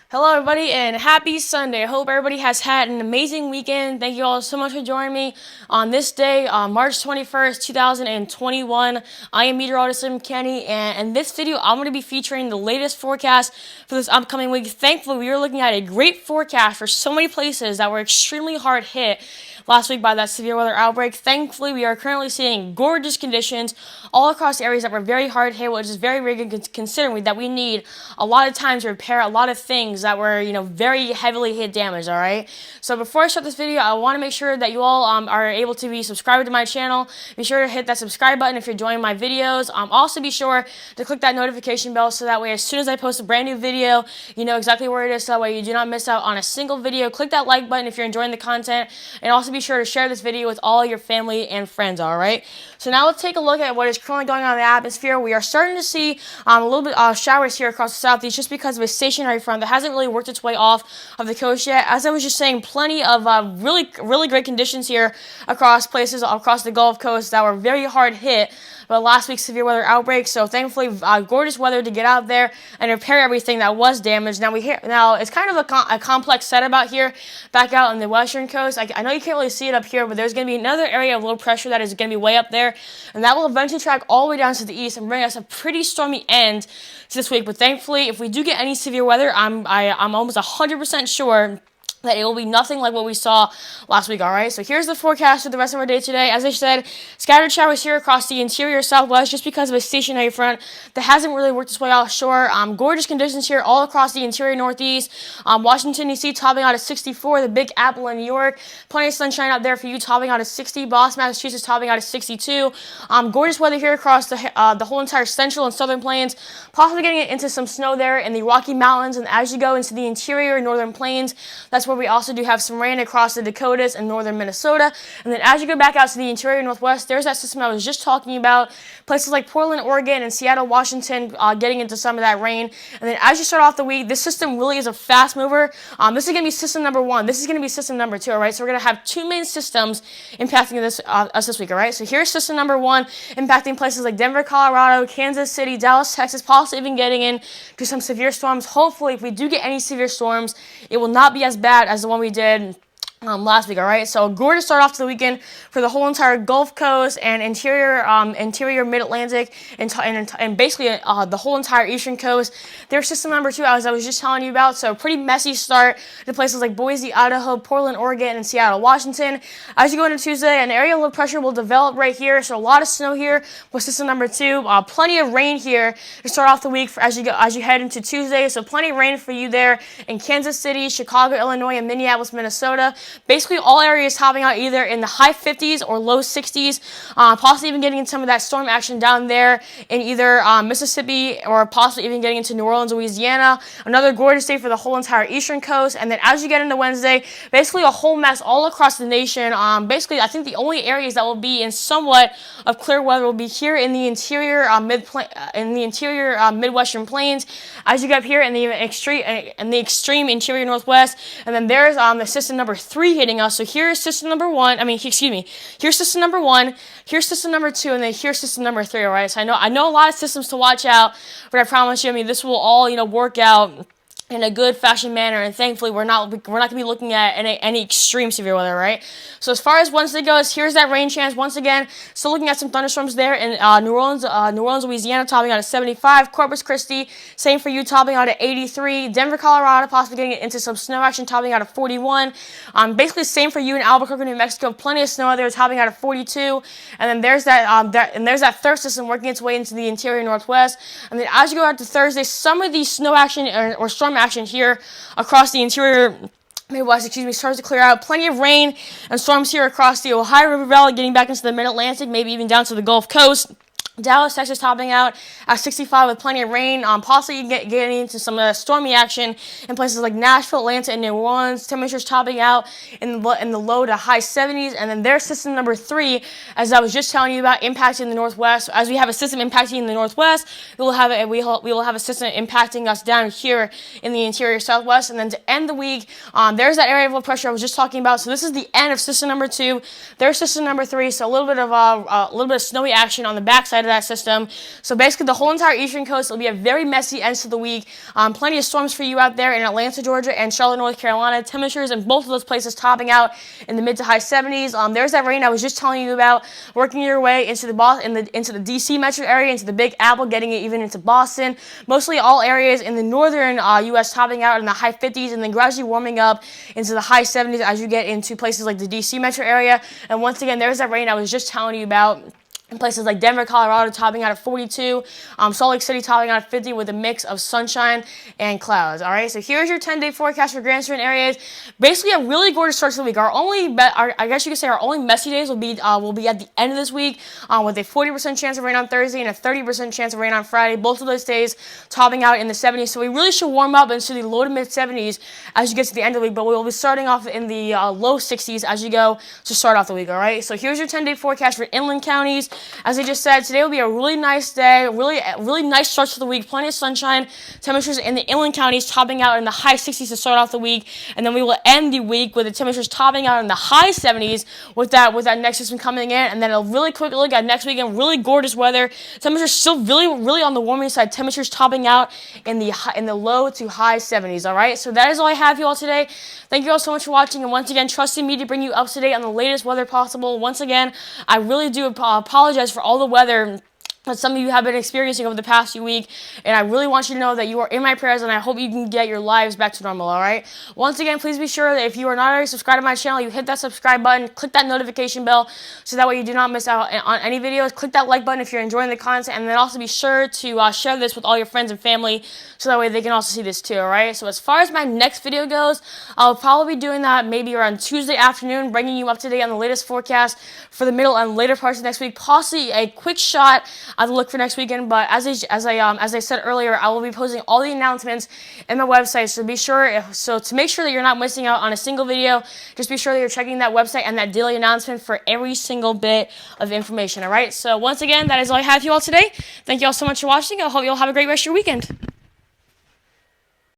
Hello, everybody, and happy Sunday. I hope everybody has had an amazing weekend. Thank you all so much for joining me on this day, March 21st, 2021. I am meteorologist Sim Kenny, and in this video, I'm going to be featuring the latest forecast for this upcoming week. Thankfully, we are looking at a great forecast for so many places that were extremely hard hit last week by that severe weather outbreak. Thankfully, we are currently seeing gorgeous conditions all across areas that were very hard hit, which is very, very good considering that we need a lot of time to repair a lot of things that were, very heavily hit damaged, all right? So before I start this video, I want to make sure that you all are able to be subscribed to my channel. Be sure to hit that subscribe button if you're enjoying my videos. Also be sure to click that notification bell so that way as soon as I post a brand new video, you know exactly where it is so that way you do not miss out on a single video. Click that like button if you're enjoying the content, and also be sure to share this video with all your family and friends, all right? So now let's take a look at what is currently going on in the atmosphere. We are starting to see a little bit of showers here across the southeast just because of a stationary front that hasn't really worked its way off of the coast yet. As I was just saying, plenty of really great conditions here across places across the Gulf Coast that were very hard hit by last week's severe weather outbreak. So thankfully, gorgeous weather to get out there and repair everything that was damaged. Now it's kind of a complex setup out here, back out on the western coast. I know you can't really see it up here, but there's going to be another area of low pressure that is going to be way up there, and that will eventually track all the way down to the east and bring us a pretty stormy end to this week. But thankfully, if we do get any severe weather, I'm almost 100% sure that it will be nothing like what we saw last week, all right? So here's the forecast for the rest of our day today. As I said, scattered showers here across the interior southwest just because of a stationary front that hasn't really worked its way offshore. Gorgeous conditions here all across the interior northeast. Washington, D.C. topping out at 64. The Big Apple in New York. Plenty of sunshine out there for you, topping out at 60. Boston, Massachusetts, topping out at 62. Gorgeous weather here across the whole entire central and southern plains. Possibly getting into some snow there in the Rocky Mountains, and as you go into the interior northern plains, that's where we also do have some rain across the Dakotas and northern Minnesota. And then as you go back out to the interior northwest, there's that system I was just talking about. Places like Portland, Oregon, and Seattle, Washington, getting into some of that rain. And then as you start off the week, this system really is a fast mover. This is going to be system number one. This is going to be system number two, all right? So we're going to have two main systems impacting us this week, all right? So here's system number one, impacting places like Denver, Colorado, Kansas City, Dallas, Texas, possibly even getting into some severe storms. Hopefully, if we do get any severe storms, it will not be as bad as the one we did last week, all right? So gorgeous start off to the weekend for the whole entire Gulf Coast and interior Mid-Atlantic and basically the whole entire Eastern Coast. There's system number two, as I was just telling you about. So pretty messy start to places like Boise, Idaho, Portland, Oregon, and Seattle, Washington. As you go into Tuesday, an area of low pressure will develop right here. So a lot of snow here with system number two. Plenty of rain here to start off the week as you head into Tuesday. So plenty of rain for you there in Kansas City, Chicago, Illinois, and Minneapolis, Minnesota. Basically, all areas topping out either in the high 50s or low 60s, possibly even getting into some of that storm action down there in either Mississippi or possibly even getting into New Orleans, Louisiana. Another gorgeous day for the whole entire eastern coast. And then as you get into Wednesday, basically a whole mess all across the nation. Basically, I think the only areas that will be in somewhat of clear weather will be here in the interior Midwestern plains. As you get up here in the extreme interior northwest, and then there's the system number three hitting us. So here's system number one. Here's system number one. Here's system number two, and then here's system number three. All right. So I know a lot of systems to watch out, but I promise you, this will all work out in a good fashion manner, and thankfully we're not going to be looking at any extreme severe weather, right? So as far as Wednesday goes, here's that rain chance once again. Still looking at some thunderstorms there in New Orleans, Louisiana, topping out at 75. Corpus Christi, same for you, topping out at 83. Denver, Colorado, possibly getting into some snow action, topping out at 41. Basically same for you in Albuquerque, New Mexico. Plenty of snow out there, topping out at 42. And then there's that third system working its way into the interior northwest. And then as you go out to Thursday, some of the snow action or storm action here across the interior Midwest, starts to clear out. Plenty of rain and storms here across the Ohio River Valley, getting back into the Mid-Atlantic, maybe even down to the Gulf Coast. Dallas, Texas, topping out at 65 with plenty of rain. Possibly getting into some stormy action in places like Nashville, Atlanta, and New Orleans. Temperatures topping out in the low to high 70s. And then there's system number three, as I was just telling you about, impacting the Northwest. As we have a system impacting the Northwest, we will have a system impacting us down here in the interior Southwest. And then to end the week, there's that area of low pressure I was just talking about. So this is the end of system number two. There's system number three. So a little bit of snowy action on the backside of that system. So basically the whole entire eastern coast will be a very messy end to the week. Plenty of storms for you out there in Atlanta, Georgia, and Charlotte, North Carolina. Temperatures in both of those places topping out in the mid to high 70s. There's that rain I was just telling you about, working your way into the DC metro area, into the Big Apple, getting it even into Boston. Mostly all areas in the northern U.S. topping out in the high 50s, and then gradually warming up into the high 70s as you get into places like the DC metro area. And once again, there's that rain I was just telling you about in places like Denver, Colorado, topping out at 42. Salt Lake City topping out at 50 with a mix of sunshine and clouds. All right, so here's your 10-day forecast for Grand Certain areas. Basically, a really gorgeous start to the week. I guess you could say our only messy days will be at the end of this week, with a 40% chance of rain on Thursday and a 30% chance of rain on Friday. Both of those days topping out in the 70s. So we really should warm up into the low to mid 70s as you get to the end of the week. But we will be starting off in the low 60s as you go to start off the week. All right, so here's your 10-day forecast for inland counties. As I just said, today will be a really nice day, really nice start to the week. Plenty of sunshine. Temperatures in the inland counties topping out in the high 60s to start off the week, and then we will end the week with the temperatures topping out in the high 70s with that next system coming in, and then a really quick look at next weekend. Really gorgeous weather. Temperatures still really on the warming side. Temperatures topping out in the low to high 70s. All right, so that is all I have for you all today. Thank you all so much for watching, and once again, trusting me to bring you up to date on the latest weather possible. Once again, I really do apologize for all the weather that some of you have been experiencing over the past few weeks, and I really want you to know that you are in my prayers, and I hope you can get your lives back to normal, all right? Once again, please be sure that if you are not already subscribed to my channel, you hit that subscribe button, click that notification bell, so that way you do not miss out on any videos. Click that like button if you're enjoying the content, and then also be sure to share this with all your friends and family, so that way they can also see this too, all right? So as far as my next video goes, I'll probably be doing that maybe around Tuesday afternoon, bringing you up to date on the latest forecast for the middle and later parts of next week, possibly a quick shot at the look for next weekend. But as I said earlier, I will be posting all the announcements in my website. So to make sure that you're not missing out on a single video, just be sure that you're checking that website and that daily announcement for every single bit of information. All right. So once again, that is all I have for you all today. Thank you all so much for watching. I hope you all have a great rest of your weekend.